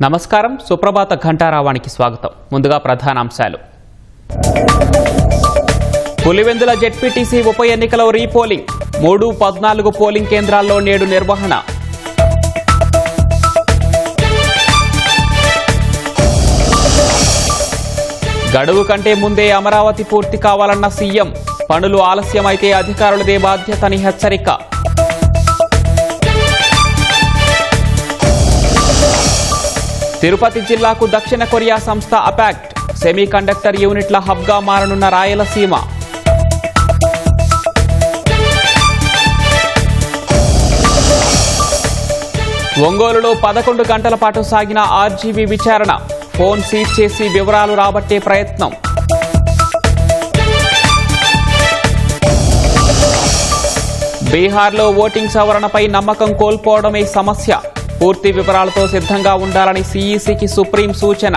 నమస్కారం. సుప్రభాత ఘంటారావానికి స్వాగతం. ముందుగా ప్రధానాంశాలు. పులివెందుల జెడ్పీటీసీ ఉప ఎన్నికలో రీపోలింగ్ 3-14 పోలింగ్ కేంద్రాల్లో నేడు నిర్వహణ. గడువు కంటే ముందే అమరావతి పూర్తి కావాలన్న సీఎం. పనులు ఆలస్యమైతే అధికారులదే బాధ్యతని హెచ్చరిక. తిరుపతి జిల్లాకు దక్షిణ కొరియా సంస్థ అపాక్ట్. సెమీ కండక్టర్ యూనిట్ల హబ్గా మారనున్న రాయలసీమ. ఒంగోలులో 11 గంటల పాటు సాగిన ఆర్జీవీ విచారణ. ఫోన్ సీజ్ చేసి వివరాలు రాబట్టే ప్రయత్నం. బీహార్లో ఓటింగ్ సవరణపై నమ్మకం కోల్పోవడమే సమస్య. పూర్తి వివరాలతో సిద్ధంగా ఉండాలని సీఈసీకి సుప్రీం సూచన.